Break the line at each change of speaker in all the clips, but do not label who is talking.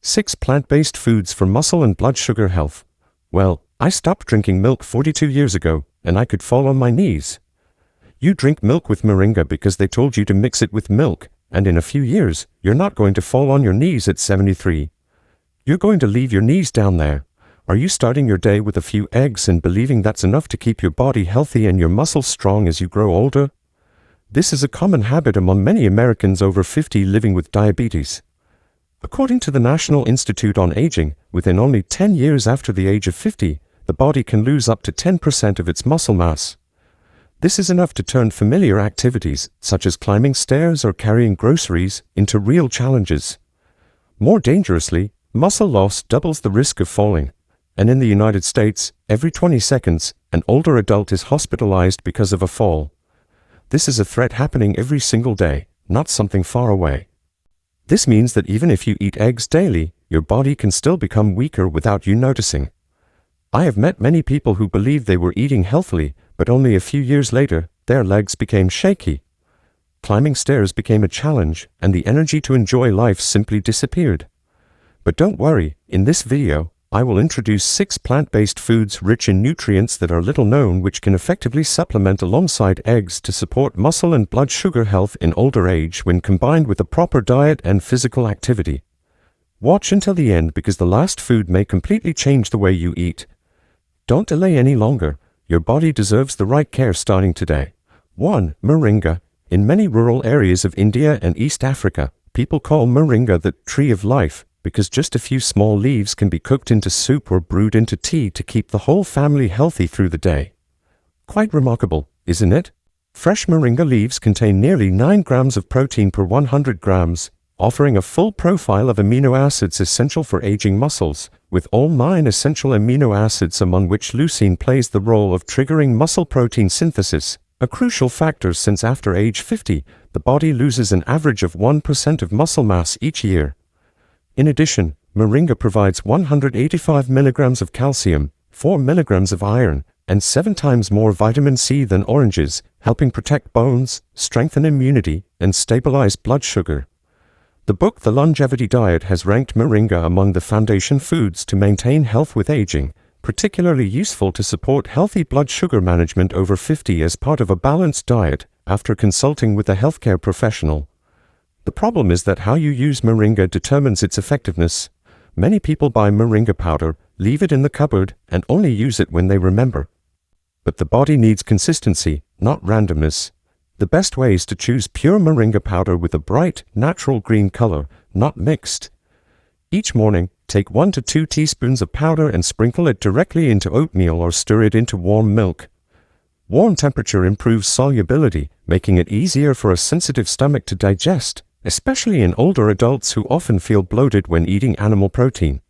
6 plant-based foods for muscle and blood sugar health. Well, I stopped drinking milk 42 years ago, and I could fall on my knees. You drink milk with moringa because they told you to mix it with milk, and in a few years, you're not going to fall on your knees at 73. You're going to leave your knees down there. Are you starting your day with a few eggs and believing that's enough to keep your body healthy and your muscles strong as you grow older? This is a common habit among many Americans over 50 living with diabetes. According to the National Institute on Aging, within only 10 years after the age of 50, the body can lose up to 10% of its muscle mass. This is enough to turn familiar activities, such as climbing stairs or carrying groceries, into real challenges. More dangerously, muscle loss doubles the risk of falling, and in the United States, every 20 seconds, an older adult is hospitalized because of a fall. This is a threat happening every single day, not something far away. This means that even if you eat eggs daily, your body can still become weaker without you noticing. I have met many people who believed they were eating healthily, but only a few years later, their legs became shaky. Climbing stairs became a challenge, and the energy to enjoy life simply disappeared. But don't worry, in this video, I will introduce 6 plant-based foods rich in nutrients that are little known which can effectively supplement alongside eggs to support muscle and blood sugar health in older age when combined with a proper diet and physical activity. Watch until the end because the last food may completely change the way you eat. Don't delay any longer. Your body deserves the right care starting today. 1. Moringa. In many rural areas of India and East Africa, people call moringa the tree of life, because just a few small leaves can be cooked into soup or brewed into tea to keep the whole family healthy through the day. Quite remarkable, isn't it? Fresh moringa leaves contain nearly 9 grams of protein per 100 grams, offering a full profile of amino acids essential for aging muscles, with all 9 essential amino acids among which leucine plays the role of triggering muscle protein synthesis, a crucial factor since after age 50, the body loses an average of 1% of muscle mass each year. In addition, moringa provides 185 milligrams of calcium, 4 milligrams of iron, and 7 times more vitamin C than oranges, helping protect bones, strengthen immunity, and stabilize blood sugar. The book The Longevity Diet has ranked moringa among the foundation foods to maintain health with aging, particularly useful to support healthy blood sugar management over 50 as part of a balanced diet, after consulting with a healthcare professional. The problem is that how you use moringa determines its effectiveness. Many people buy moringa powder, leave it in the cupboard, and only use it when they remember. But the body needs consistency, not randomness. The best way is to choose pure moringa powder with a bright, natural green color, not mixed. Each morning, take 1 to 2 teaspoons of powder and sprinkle it directly into oatmeal or stir it into warm milk. Warm temperature improves solubility, making it easier for a sensitive stomach to digest, especially in older adults who often feel bloated when eating animal protein.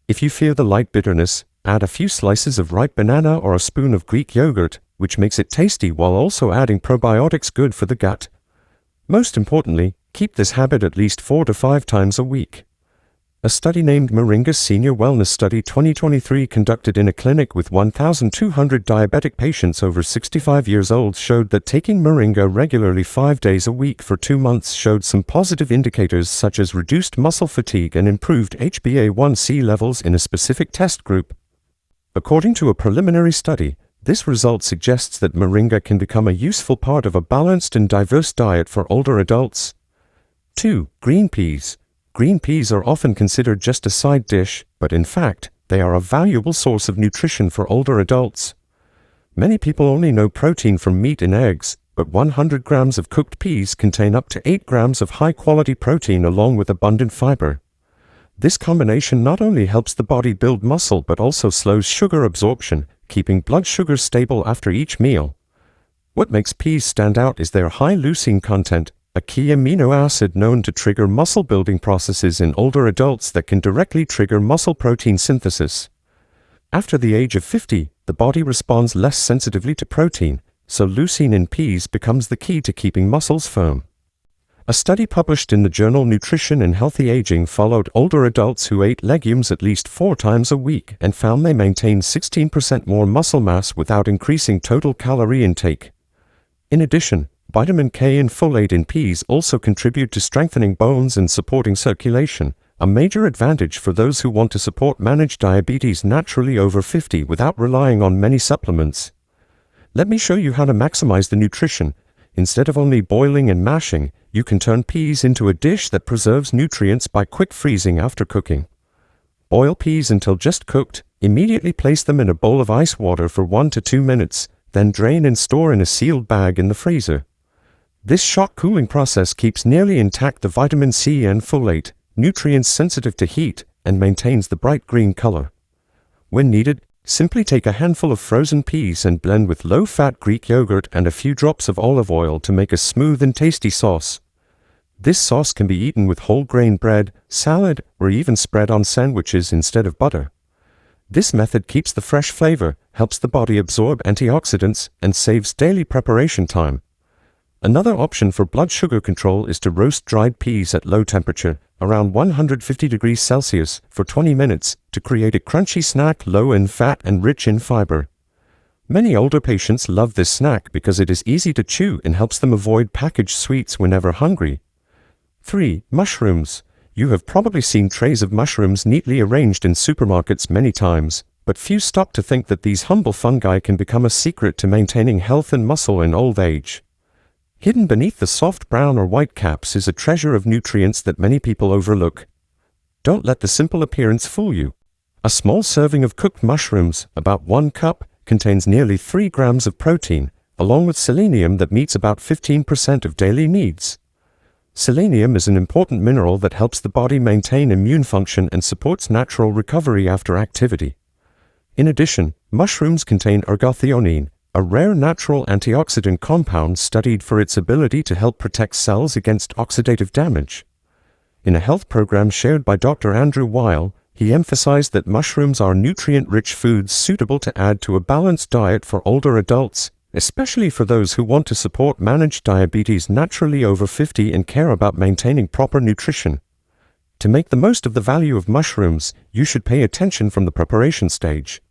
If you fear the light bitterness, add a few slices of ripe banana or a spoon of Greek yogurt, which makes it tasty while also adding probiotics good for the gut. Most importantly, keep this habit at least 4 to 5 times a week. A study named Moringa Senior Wellness Study 2023 conducted in a clinic with 1,200 diabetic patients over 65 years old showed that taking moringa regularly 5 days a week for 2 months showed some positive indicators such as reduced muscle fatigue and improved HbA1c levels in a specific test group. According to a preliminary study, this result suggests that moringa can become a useful part of a balanced and diverse diet for older adults. 2. Green peas. Green peas are often considered just a side dish, but in fact, they are a valuable source of nutrition for older adults. Many people only know protein from meat and eggs, but 100 grams of cooked peas contain up to 8 grams of high-quality protein along with abundant fiber. This combination not only helps the body build muscle but also slows sugar absorption, keeping blood sugar stable after each meal. What makes peas stand out is their high leucine content, a key amino acid known to trigger muscle-building processes in older adults that can directly trigger muscle protein synthesis. After the age of 50, the body responds less sensitively to protein, so leucine in peas becomes the key to keeping muscles firm. A study published in the journal Nutrition and Healthy Aging followed older adults who ate legumes at least 4 times a week and found they maintained 16% more muscle mass without increasing total calorie intake. In addition, vitamin K and folate in peas also contribute to strengthening bones and supporting circulation, a major advantage for those who want to support manage diabetes naturally over 50 without relying on many supplements. Let me show you how to maximize the nutrition. Instead of only boiling and mashing, you can turn peas into a dish that preserves nutrients by quick freezing after cooking. Boil peas until just cooked, immediately place them in a bowl of ice water for 1 to 2 minutes, then drain and store in a sealed bag in the freezer. This shock cooling process keeps nearly intact the vitamin C and folate, nutrients sensitive to heat, and maintains the bright green color. When needed, simply take a handful of frozen peas and blend with low-fat Greek yogurt and a few drops of olive oil to make a smooth and tasty sauce. This sauce can be eaten with whole grain bread, salad, or even spread on sandwiches instead of butter. This method keeps the fresh flavor, helps the body absorb antioxidants, and saves daily preparation time. Another option for blood sugar control is to roast dried peas at low temperature, around 150 degrees Celsius, for 20 minutes, to create a crunchy snack low in fat and rich in fiber. Many older patients love this snack because it is easy to chew and helps them avoid packaged sweets whenever hungry. 3. Mushrooms. You have probably seen trays of mushrooms neatly arranged in supermarkets many times, but few stop to think that these humble fungi can become a secret to maintaining health and muscle in old age. Hidden beneath the soft brown or white caps is a treasure of nutrients that many people overlook. Don't let the simple appearance fool you. A small serving of cooked mushrooms, about 1 cup, contains nearly 3 grams of protein, along with selenium that meets about 15% of daily needs. Selenium is an important mineral that helps the body maintain immune function and supports natural recovery after activity. In addition, mushrooms contain ergothioneine, a rare natural antioxidant compound studied for its ability to help protect cells against oxidative damage. In a health program shared by Dr. Andrew Weil, he emphasized that mushrooms are nutrient-rich foods suitable to add to a balanced diet for older adults, especially for those who want to support managed diabetes naturally over 50 and care about maintaining proper nutrition. To make the most of the value of mushrooms, you should pay attention from the preparation stage.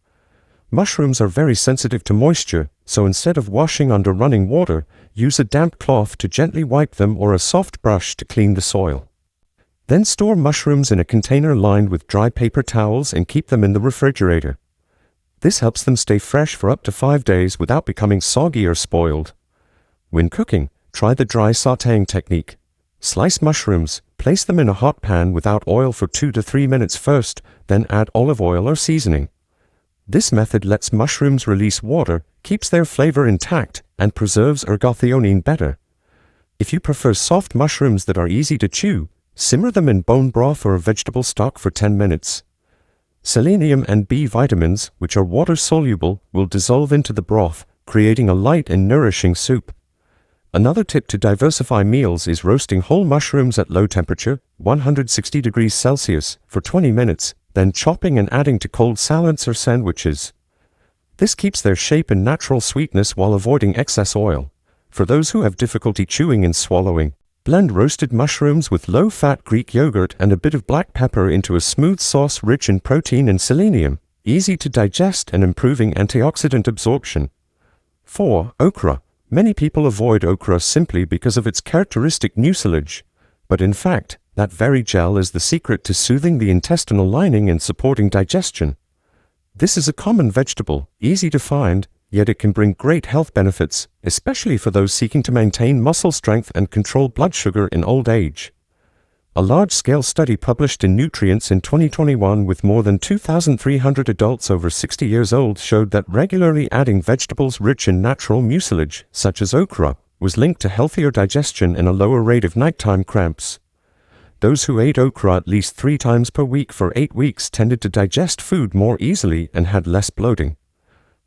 Mushrooms are very sensitive to moisture, so instead of washing under running water, use a damp cloth to gently wipe them or a soft brush to clean the soil. Then store mushrooms in a container lined with dry paper towels and keep them in the refrigerator. This helps them stay fresh for up to 5 days without becoming soggy or spoiled. When cooking, try the dry sautéing technique. Slice mushrooms, place them in a hot pan without oil for 2 to 3 minutes first, then add olive oil or seasoning. This method lets mushrooms release water, keeps their flavor intact, and preserves ergothioneine better. If you prefer soft mushrooms that are easy to chew, simmer them in bone broth or vegetable stock for 10 minutes. Selenium and B vitamins, which are water-soluble, will dissolve into the broth, creating a light and nourishing soup. Another tip to diversify meals is roasting whole mushrooms at low temperature, 160 degrees Celsius, for 20 minutes, then chopping and adding to cold salads or sandwiches. This keeps their shape and natural sweetness while avoiding excess oil. For those who have difficulty chewing and swallowing, blend roasted mushrooms with low-fat Greek yogurt and a bit of black pepper into a smooth sauce rich in protein and selenium, easy to digest and improving antioxidant absorption. 4. Okra. Many people avoid okra simply because of its characteristic mucilage, but in fact, that very gel is the secret to soothing the intestinal lining and supporting digestion. This is a common vegetable, easy to find, yet it can bring great health benefits, especially for those seeking to maintain muscle strength and control blood sugar in old age. A large-scale study published in Nutrients in 2021 with more than 2,300 adults over 60 years old showed that regularly adding vegetables rich in natural mucilage, such as okra, was linked to healthier digestion and a lower rate of nighttime cramps. Those who ate okra at least 3 times per week for 8 weeks tended to digest food more easily and had less bloating.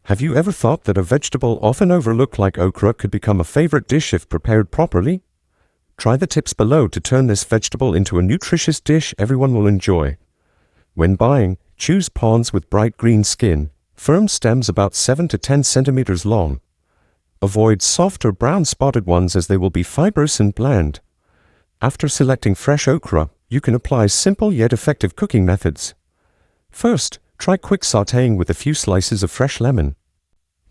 Have you ever thought that a vegetable often overlooked like okra could become a favorite dish if prepared properly? Try the tips below to turn this vegetable into a nutritious dish everyone will enjoy. When buying, choose pawns with bright green skin, firm stems about 7 to 10 centimeters long. Avoid soft or brown spotted ones as they will be fibrous and bland. After selecting fresh okra, you can apply simple yet effective cooking methods. First, try quick sautéing with a few slices of fresh lemon.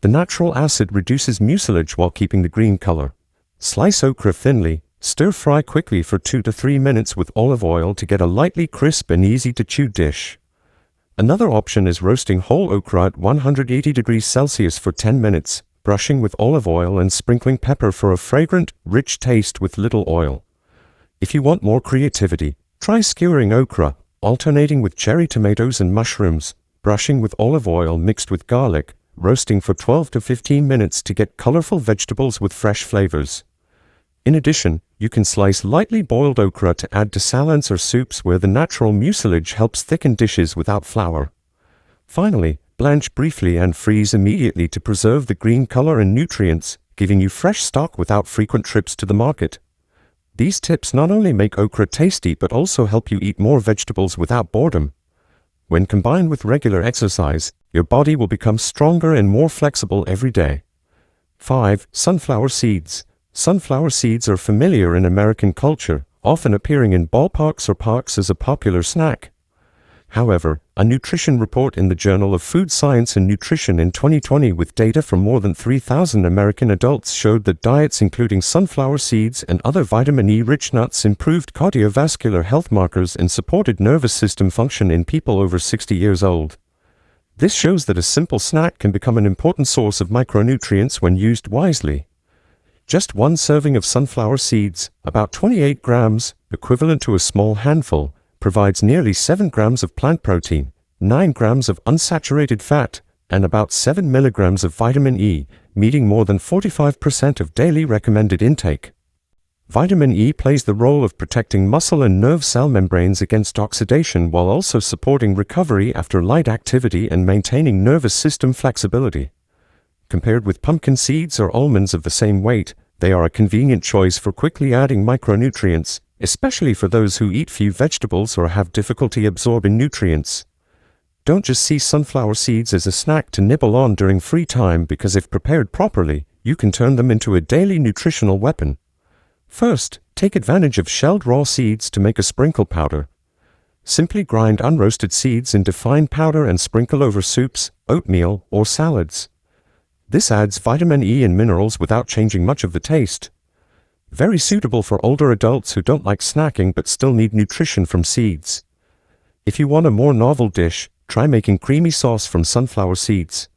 The natural acid reduces mucilage while keeping the green color. Slice okra thinly, Stir fry quickly for 2 to 3 minutes with olive oil to get a lightly crisp and easy to chew dish. Another option is roasting whole okra at 180 degrees Celsius for 10 minutes, brushing with olive oil and sprinkling pepper for a fragrant, rich taste with little oil. If you want more creativity, try skewering okra, alternating with cherry tomatoes and mushrooms, brushing with olive oil mixed with garlic, roasting for 12 to 15 minutes to get colorful vegetables with fresh flavors. In addition, you can slice lightly boiled okra to add to salads or soups where the natural mucilage helps thicken dishes without flour. Finally, blanch briefly and freeze immediately to preserve the green color and nutrients, giving you fresh stock without frequent trips to the market. These tips not only make okra tasty but also help you eat more vegetables without boredom. When combined with regular exercise, your body will become stronger and more flexible every day. 5. Sunflower seeds. Sunflower seeds are familiar in American culture, often appearing in ballparks or parks as a popular snack. However, a nutrition report in the Journal of Food Science and Nutrition in 2020 with data from more than 3,000 American adults showed that diets including sunflower seeds and other vitamin E-rich nuts improved cardiovascular health markers and supported nervous system function in people over 60 years old. This shows that a simple snack can become an important source of micronutrients when used wisely. Just one serving of sunflower seeds, about 28 grams, equivalent to a small handful, provides nearly 7 grams of plant protein, 9 grams of unsaturated fat, and about 7 milligrams of vitamin E, meeting more than 45% of daily recommended intake. Vitamin E plays the role of protecting muscle and nerve cell membranes against oxidation while also supporting recovery after light activity and maintaining nervous system flexibility. Compared with pumpkin seeds or almonds of the same weight, they are a convenient choice for quickly adding micronutrients, especially for those who eat few vegetables or have difficulty absorbing nutrients. Don't just see sunflower seeds as a snack to nibble on during free time because if prepared properly, you can turn them into a daily nutritional weapon. First, take advantage of shelled raw seeds to make a sprinkle powder. Simply grind unroasted seeds into fine powder and sprinkle over soups, oatmeal, or salads. This adds vitamin E and minerals without changing much of the taste. Very suitable for older adults who don't like snacking but still need nutrition from seeds. If you want a more novel dish, try making creamy sauce from sunflower seeds.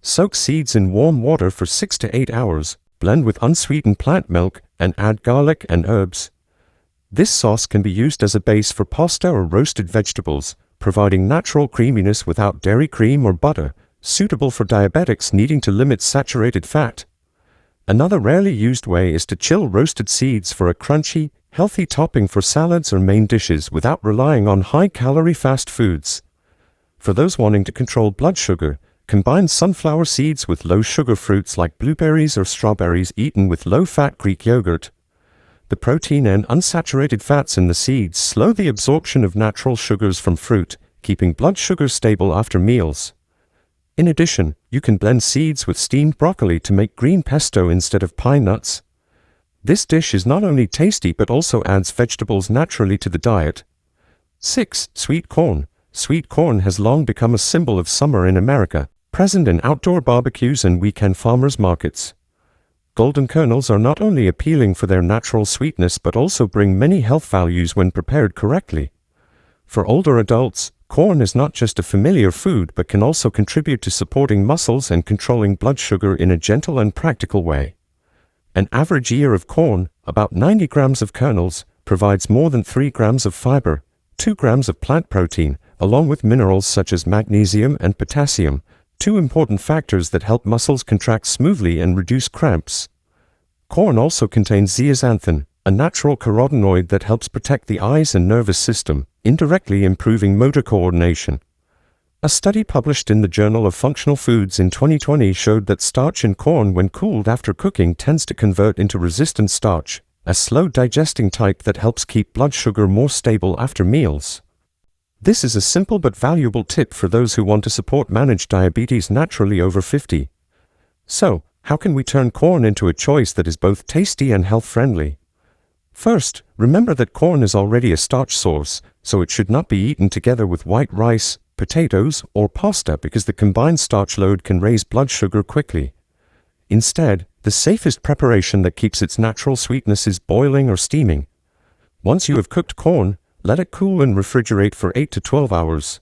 Soak seeds in warm water for 6 to 8 hours, blend with unsweetened plant milk, and add garlic and herbs. This sauce can be used as a base for pasta or roasted vegetables, providing natural creaminess without dairy cream or butter, suitable for diabetics needing to limit saturated fat. Another rarely used way is to chill roasted seeds for a crunchy, healthy topping for salads or main dishes without relying on high-calorie fast foods. For those wanting to control blood sugar, combine sunflower seeds with low-sugar fruits like blueberries or strawberries eaten with low-fat Greek yogurt. The protein and unsaturated fats in the seeds slow the absorption of natural sugars from fruit, keeping blood sugar stable after meals. In addition, you can blend seeds with steamed broccoli to make green pesto instead of pine nuts. This dish is not only tasty but also adds vegetables naturally to the diet. 6. Sweet corn. Sweet corn has long become a symbol of summer in America, present in outdoor barbecues and weekend farmers markets. Golden kernels are not only appealing for their natural sweetness but also bring many health values when prepared correctly. For older adults, corn is not just a familiar food but can also contribute to supporting muscles and controlling blood sugar in a gentle and practical way. An average ear of corn, about 90 grams of kernels, provides more than 3 grams of fiber, 2 grams of plant protein, along with minerals such as magnesium and potassium, 2 important factors that help muscles contract smoothly and reduce cramps. Corn also contains zeaxanthin, a natural carotenoid that helps protect the eyes and nervous system, indirectly improving motor coordination. A study published in the Journal of Functional Foods in 2020 showed that starch in corn when cooled after cooking tends to convert into resistant starch, a slow-digesting type that helps keep blood sugar more stable after meals. This is a simple but valuable tip for those who want to support manage diabetes naturally over 50. So, how can we turn corn into a choice that is both tasty and health-friendly? First, remember that corn is already a starch source, so it should not be eaten together with white rice, potatoes, or pasta because the combined starch load can raise blood sugar quickly. Instead, the safest preparation that keeps its natural sweetness is boiling or steaming. Once you have cooked corn, let it cool and refrigerate for 8 to 12 hours.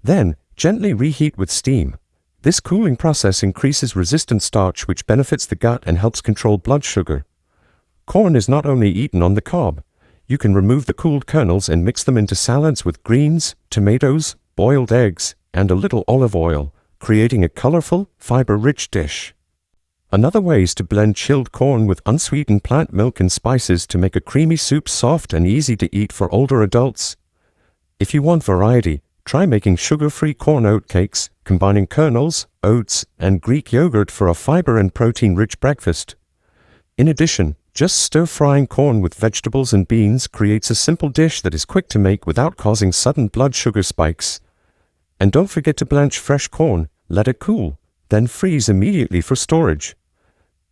Then, gently reheat with steam. This cooling process increases resistant starch, which benefits the gut and helps control blood sugar. Corn is not only eaten on the cob. You can remove the cooled kernels and mix them into salads with greens, tomatoes, boiled eggs, and a little olive oil, creating a colorful, fiber-rich dish. Another way is to blend chilled corn with unsweetened plant milk and spices to make a creamy soup soft and easy to eat for older adults. If you want variety, try making sugar-free corn oat cakes, combining kernels, oats, and Greek yogurt for a fiber and protein-rich breakfast. In addition, just stir-frying corn with vegetables and beans creates a simple dish that is quick to make without causing sudden blood sugar spikes. And don't forget to blanch fresh corn, let it cool, then freeze immediately for storage.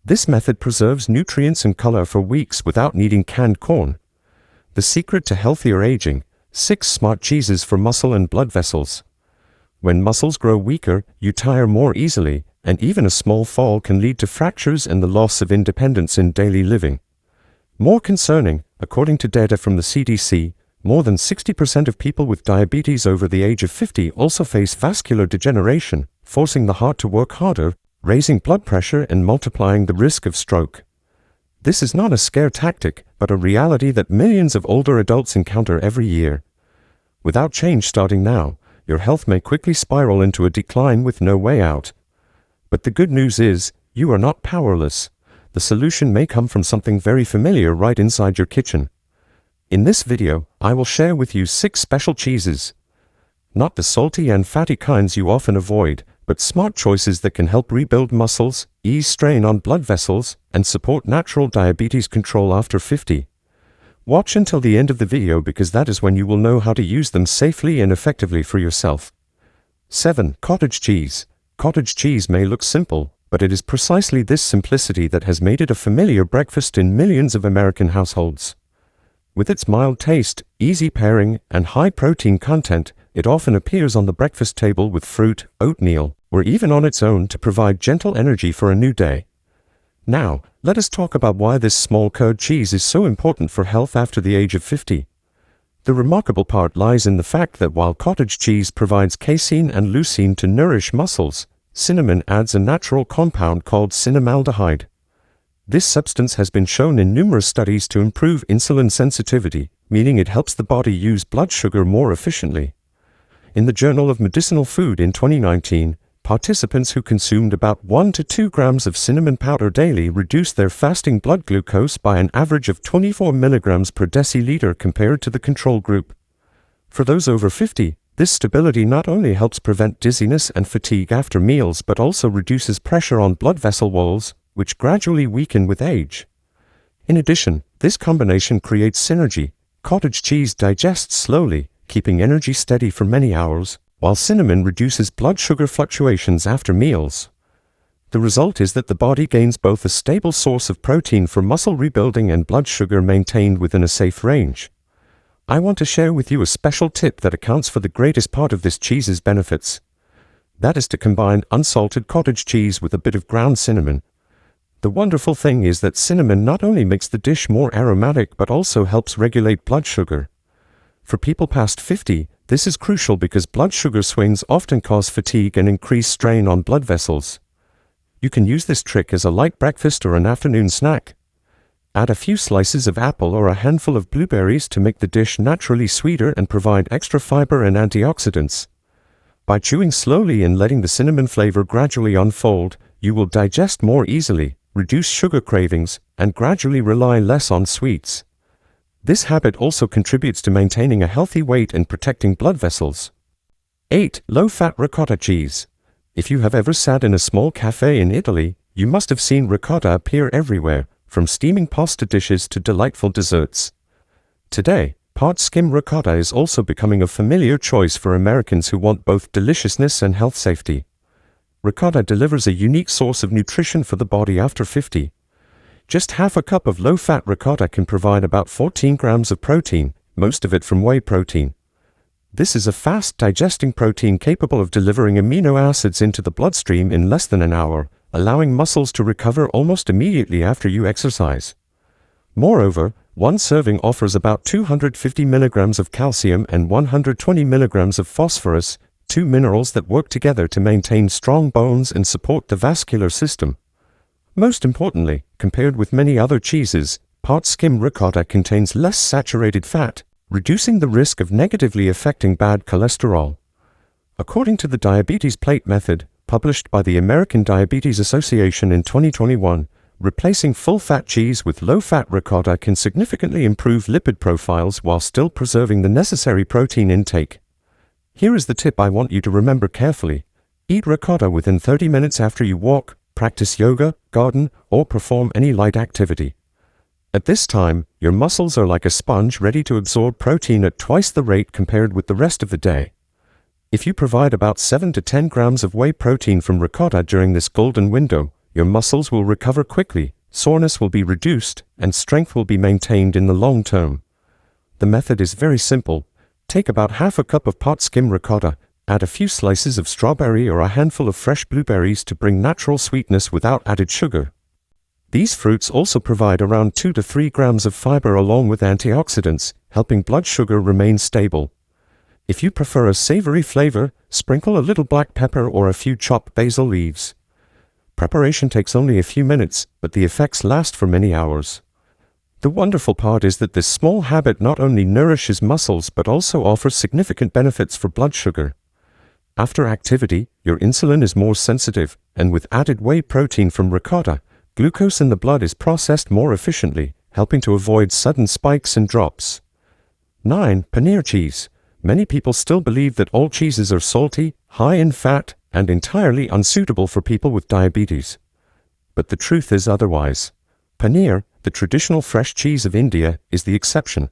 This method preserves nutrients and color for weeks without needing canned corn. The secret to healthier aging: 6 smart cheeses for muscle and blood vessels. When muscles grow weaker, you tire more easily, and even a small fall can lead to fractures and the loss of independence in daily living. More concerning, according to data from the CDC, more than 60% of people with diabetes over the age of 50 also face vascular degeneration, forcing the heart to work harder, raising blood pressure and multiplying the risk of stroke. This is not a scare tactic, but a reality that millions of older adults encounter every year. Without change starting now, your health may quickly spiral into a decline with no way out. But the good news is, you are not powerless. The solution may come from something very familiar right inside your kitchen. In this video, I will share with you 6 special cheeses. Not the salty and fatty kinds you often avoid, but smart choices that can help rebuild muscles, ease strain on blood vessels, and support natural diabetes control after 50. Watch until the end of the video because that is when you will know how to use them safely and effectively for yourself. 7. Cottage cheese. Cottage cheese may look simple, but it is precisely this simplicity that has made it a familiar breakfast in millions of American households. With its mild taste, easy pairing, and high protein content, it often appears on the breakfast table with fruit, oatmeal, or even on its own to provide gentle energy for a new day. Now, let us talk about why this small curd cheese is so important for health after the age of 50. The remarkable part lies in the fact that while cottage cheese provides casein and leucine to nourish muscles, cinnamon adds a natural compound called cinnamaldehyde. This substance has been shown in numerous studies to improve insulin sensitivity, meaning it helps the body use blood sugar more efficiently. In the Journal of Medicinal Food in 2019, participants who consumed about 1 to 2 grams of cinnamon powder daily reduced their fasting blood glucose by an average of 24 milligrams per deciliter compared to the control group. For those over 50, this stability not only helps prevent dizziness and fatigue after meals but also reduces pressure on blood vessel walls, which gradually weaken with age. In addition, this combination creates synergy. Cottage cheese digests slowly, keeping energy steady for many hours, while cinnamon reduces blood sugar fluctuations after meals. The result is that the body gains both a stable source of protein for muscle rebuilding and blood sugar maintained within a safe range. I want to share with you a special tip that accounts for the greatest part of this cheese's benefits. That is to combine unsalted cottage cheese with a bit of ground cinnamon. The wonderful thing is that cinnamon not only makes the dish more aromatic but also helps regulate blood sugar. For people past 50, this is crucial because blood sugar swings often cause fatigue and increase strain on blood vessels. You can use this trick as a light breakfast or an afternoon snack. Add a few slices of apple or a handful of blueberries to make the dish naturally sweeter and provide extra fiber and antioxidants. By chewing slowly and letting the cinnamon flavor gradually unfold, you will digest more easily, reduce sugar cravings, and gradually rely less on sweets. This habit also contributes to maintaining a healthy weight and protecting blood vessels. 8. Low-fat ricotta cheese. If you have ever sat in a small cafe in Italy, you must have seen ricotta appear everywhere, from steaming pasta dishes to delightful desserts. Today, part-skim ricotta is also becoming a familiar choice for Americans who want both deliciousness and health safety. Ricotta delivers a unique source of nutrition for the body after 50. Just half a cup of low-fat ricotta can provide about 14 grams of protein, most of it from whey protein. This is a fast-digesting protein capable of delivering amino acids into the bloodstream in less than an hour, allowing muscles to recover almost immediately after you exercise. Moreover, one serving offers about 250 milligrams of calcium and 120 milligrams of phosphorus, two minerals that work together to maintain strong bones and support the vascular system. Most importantly, compared with many other cheeses, part skim ricotta contains less saturated fat, reducing the risk of negatively affecting bad cholesterol. According to the Diabetes Plate Method, published by the American Diabetes Association in 2021, replacing full-fat cheese with low-fat ricotta can significantly improve lipid profiles while still preserving the necessary protein intake. Here is the tip I want you to remember carefully. Eat ricotta within 30 minutes after you walk, practice yoga, garden, or perform any light activity. At this time, your muscles are like a sponge ready to absorb protein at twice the rate compared with the rest of the day. If you provide about 7 to 10 grams of whey protein from ricotta during this golden window, your muscles will recover quickly, soreness will be reduced, and strength will be maintained in the long term. The method is very simple. Take about half a cup of pot skim ricotta, add a few slices of strawberry or a handful of fresh blueberries to bring natural sweetness without added sugar. These fruits also provide around 2 to 3 grams of fiber along with antioxidants, helping blood sugar remain stable. If you prefer a savory flavor, sprinkle a little black pepper or a few chopped basil leaves. Preparation takes only a few minutes, but the effects last for many hours. The wonderful part is that this small habit not only nourishes muscles but also offers significant benefits for blood sugar. After activity, your insulin is more sensitive, and with added whey protein from ricotta, glucose in the blood is processed more efficiently, helping to avoid sudden spikes and drops. 9. Paneer cheese. Many people still believe that all cheeses are salty, high in fat, and entirely unsuitable for people with diabetes. But the truth is otherwise. Paneer, the traditional fresh cheese of India, is the exception.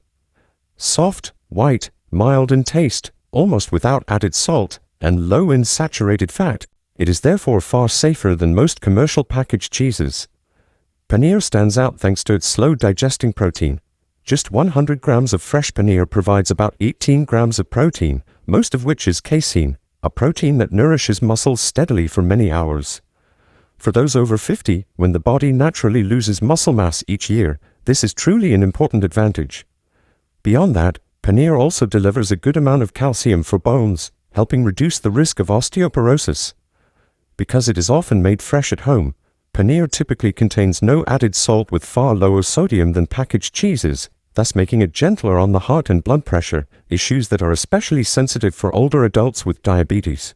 Soft, white, mild in taste, almost without added salt, and low in saturated fat, it is therefore far safer than most commercial packaged cheeses. Paneer stands out thanks to its slow digesting protein. Just 100 grams of fresh paneer provides about 18 grams of protein, most of which is casein, a protein that nourishes muscles steadily for many hours. For those over 50, when the body naturally loses muscle mass each year, this is truly an important advantage. Beyond that, paneer also delivers a good amount of calcium for bones, helping reduce the risk of osteoporosis. Because it is often made fresh at home, paneer typically contains no added salt with far lower sodium than packaged cheeses, thus making it gentler on the heart and blood pressure, issues that are especially sensitive for older adults with diabetes.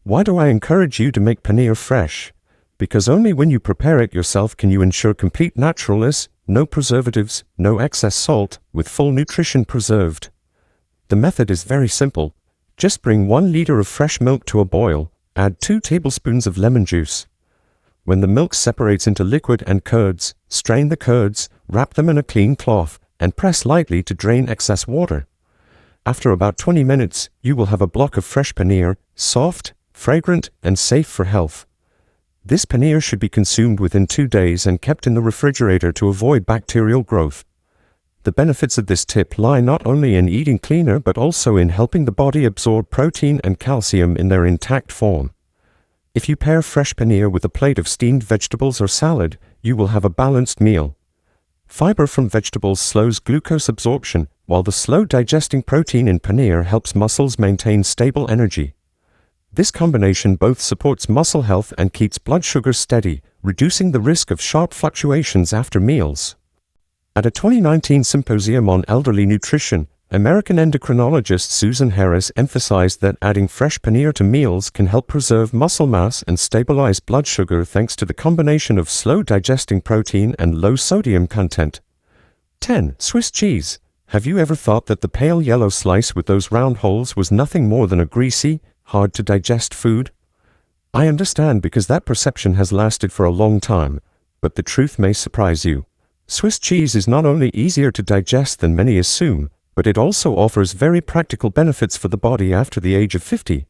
Why do I encourage you to make paneer fresh? Because only when you prepare it yourself can you ensure complete naturalness, no preservatives, no excess salt, with full nutrition preserved. The method is very simple. Just bring 1 liter of fresh milk to a boil, add 2 tablespoons of lemon juice. When the milk separates into liquid and curds, strain the curds, wrap them in a clean cloth, and press lightly to drain excess water. After about 20 minutes, you will have a block of fresh paneer, soft, fragrant, and safe for health. This paneer should be consumed within 2 days and kept in the refrigerator to avoid bacterial growth. The benefits of this tip lie not only in eating cleaner but also in helping the body absorb protein and calcium in their intact form. If you pair fresh paneer with a plate of steamed vegetables or salad, you will have a balanced meal. Fiber from vegetables slows glucose absorption, while the slow digesting protein in paneer helps muscles maintain stable energy. This combination both supports muscle health and keeps blood sugar steady, reducing the risk of sharp fluctuations after meals. At a 2019 symposium on elderly nutrition, American endocrinologist Susan Harris emphasized that adding fresh paneer to meals can help preserve muscle mass and stabilize blood sugar thanks to the combination of slow digesting protein and low sodium content. 10. Swiss cheese. Have you ever thought that the pale yellow slice with those round holes was nothing more than a greasy, hard to digest food? I understand because that perception has lasted for a long time, but the truth may surprise you. Swiss cheese is not only easier to digest than many assume, but it also offers very practical benefits for the body after the age of 50.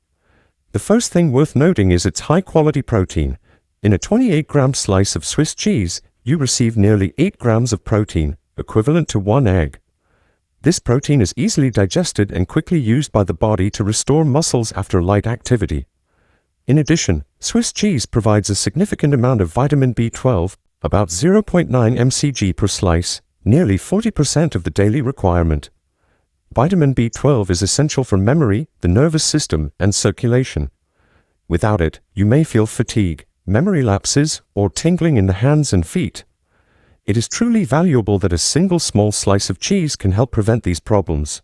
The first thing worth noting is its high-quality protein. In a 28-gram slice of Swiss cheese, you receive nearly 8 grams of protein, equivalent to 1 egg. This protein is easily digested and quickly used by the body to restore muscles after light activity. In addition, Swiss cheese provides a significant amount of vitamin B12, about 0.9 mcg per slice, nearly 40% of the daily requirement. Vitamin B12 is essential for memory, the nervous system, and circulation. Without it, you may feel fatigue, memory lapses, or tingling in the hands and feet. It is truly valuable that a single small slice of cheese can help prevent these problems.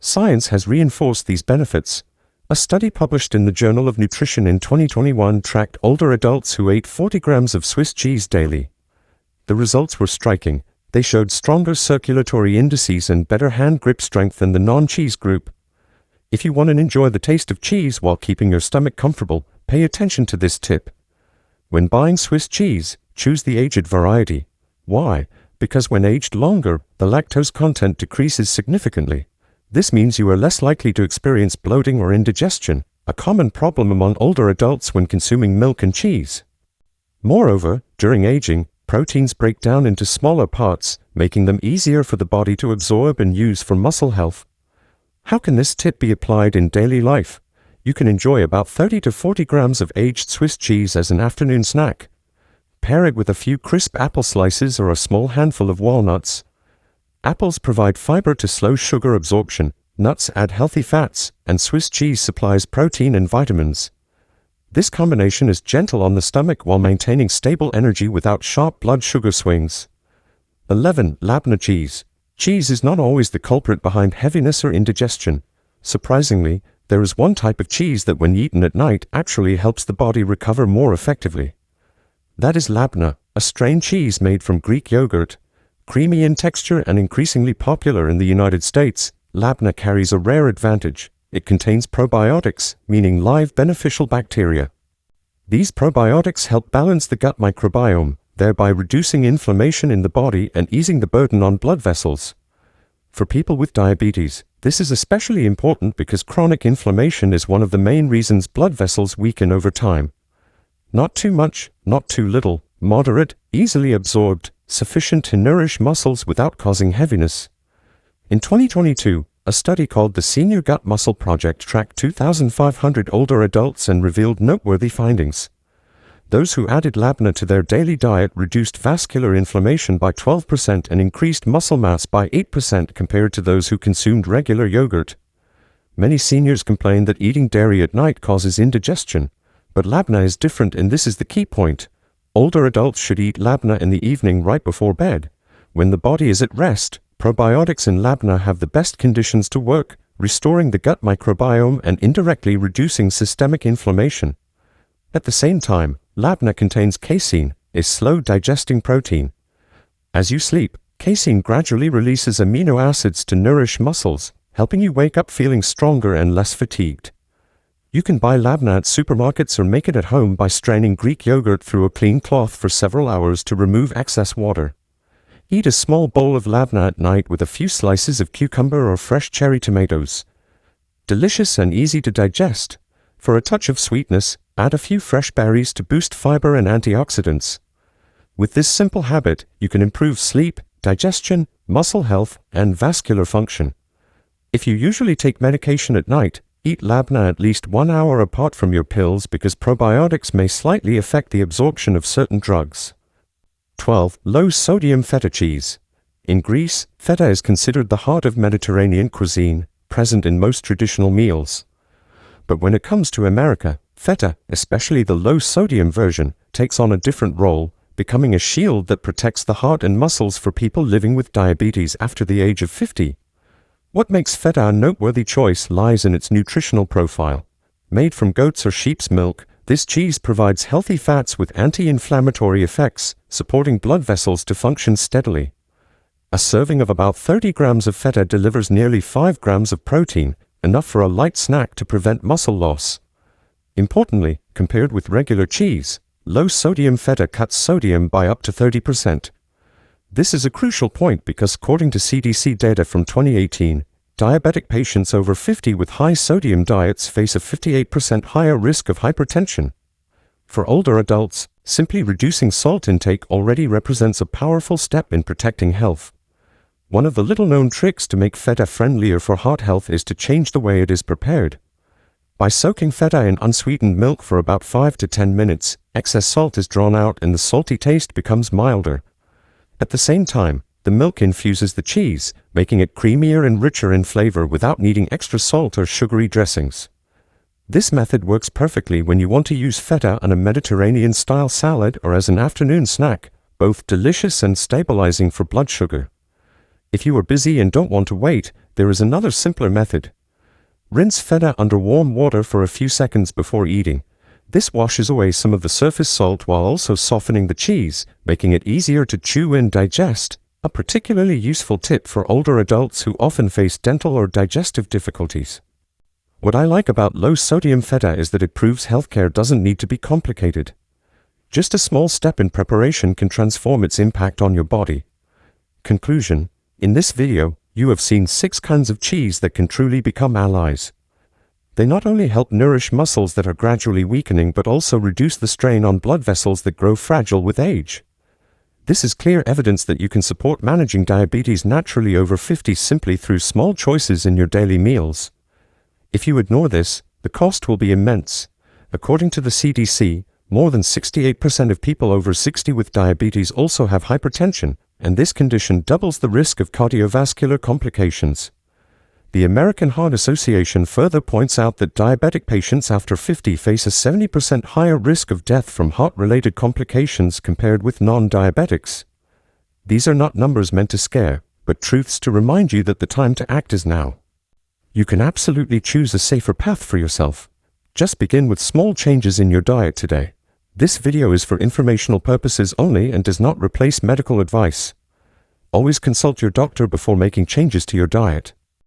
Science has reinforced these benefits. A study published in the Journal of Nutrition in 2021 tracked older adults who ate 40 grams of Swiss cheese daily. The results were striking. They showed stronger circulatory indices and better hand grip strength than the non-cheese group. If you want to enjoy the taste of cheese while keeping your stomach comfortable, pay attention to this tip. When buying Swiss cheese, choose the aged variety. Why? Because when aged longer, the lactose content decreases significantly. This means you are less likely to experience bloating or indigestion, a common problem among older adults when consuming milk and cheese. Moreover, during aging, proteins break down into smaller parts, making them easier for the body to absorb and use for muscle health. How can this tip be applied in daily life? You can enjoy about 30 to 40 grams of aged Swiss cheese as an afternoon snack. Pair it with a few crisp apple slices or a small handful of walnuts. Apples provide fiber to slow sugar absorption, nuts add healthy fats, and Swiss cheese supplies protein and vitamins. This combination is gentle on the stomach while maintaining stable energy without sharp blood sugar swings. 11. Labna cheese. Cheese is not always the culprit behind heaviness or indigestion. Surprisingly, there is one type of cheese that when eaten at night actually helps the body recover more effectively. That is labna, a strained cheese made from Greek yogurt. Creamy in texture and increasingly popular in the United States, labna carries a rare advantage. It contains probiotics, meaning live beneficial bacteria. These probiotics help balance the gut microbiome, thereby reducing inflammation in the body and easing the burden on blood vessels. For people with diabetes, this is especially important because chronic inflammation is one of the main reasons blood vessels weaken over time. Not too much, not too little, moderate, easily absorbed, sufficient to nourish muscles without causing heaviness. In 2022, a study called the Senior Gut Muscle Project tracked 2,500 older adults and revealed noteworthy findings. Those who added labna to their daily diet reduced vascular inflammation by 12% and increased muscle mass by 8% compared to those who consumed regular yogurt. Many seniors complain that eating dairy at night causes indigestion, but labna is different, and this is the key point. Older adults should eat labna in the evening right before bed. When the body is at rest, probiotics in labna have the best conditions to work, restoring the gut microbiome and indirectly reducing systemic inflammation. At the same time, labna contains casein, a slow-digesting protein. As you sleep, casein gradually releases amino acids to nourish muscles, helping you wake up feeling stronger and less fatigued. You can buy labna at supermarkets or make it at home by straining Greek yogurt through a clean cloth for several hours to remove excess water. Eat a small bowl of labna at night with a few slices of cucumber or fresh cherry tomatoes. Delicious and easy to digest. For a touch of sweetness, add a few fresh berries to boost fiber and antioxidants. With this simple habit, you can improve sleep, digestion, muscle health, and vascular function. If you usually take medication at night, eat labna at least 1 hour apart from your pills because probiotics may slightly affect the absorption of certain drugs. 12. Low-sodium feta cheese. In Greece, feta is considered the heart of Mediterranean cuisine, present in most traditional meals. But when it comes to America, feta, especially the low-sodium version, takes on a different role, becoming a shield that protects the heart and muscles for people living with diabetes after the age of 50. What makes feta a noteworthy choice lies in its nutritional profile. Made from goat's or sheep's milk, this cheese provides healthy fats with anti-inflammatory effects, supporting blood vessels to function steadily. A serving of about 30 grams of feta delivers nearly 5 grams of protein, enough for a light snack to prevent muscle loss. Importantly, compared with regular cheese, low-sodium feta cuts sodium by up to 30%. This is a crucial point because according to CDC data from 2018, diabetic patients over 50 with high sodium diets face a 58% higher risk of hypertension. For older adults, simply reducing salt intake already represents a powerful step in protecting health. One of the little-known tricks to make feta friendlier for heart health is to change the way it is prepared. By soaking feta in unsweetened milk for about 5 to 10 minutes, excess salt is drawn out and the salty taste becomes milder. At the same time, the milk infuses the cheese, making it creamier and richer in flavor without needing extra salt or sugary dressings. This method works perfectly when you want to use feta on a Mediterranean-style salad or as an afternoon snack, both delicious and stabilizing for blood sugar. If you are busy and don't want to wait, there is another simpler method. Rinse feta under warm water for a few seconds before eating. This washes away some of the surface salt while also softening the cheese, making it easier to chew and digest, a particularly useful tip for older adults who often face dental or digestive difficulties. What I like about low-sodium feta is that it proves healthcare doesn't need to be complicated. Just a small step in preparation can transform its impact on your body. Conclusion: in this video, you have seen 6 kinds of cheese that can truly become allies. They not only help nourish muscles that are gradually weakening but also reduce the strain on blood vessels that grow fragile with age. This is clear evidence that you can support managing diabetes naturally over 50 simply through small choices in your daily meals. If you ignore this, the cost will be immense. According to the CDC, more than 68% of people over 60 with diabetes also have hypertension, and this condition doubles the risk of cardiovascular complications. The American Heart Association further points out that diabetic patients after 50 face a 70% higher risk of death from heart-related complications compared with non-diabetics. These are not numbers meant to scare, but truths to remind you that the time to act is now. You can absolutely choose a safer path for yourself. Just begin with small changes in your diet today. This video is for informational purposes only and does not replace medical advice. Always consult your doctor before making changes to your diet.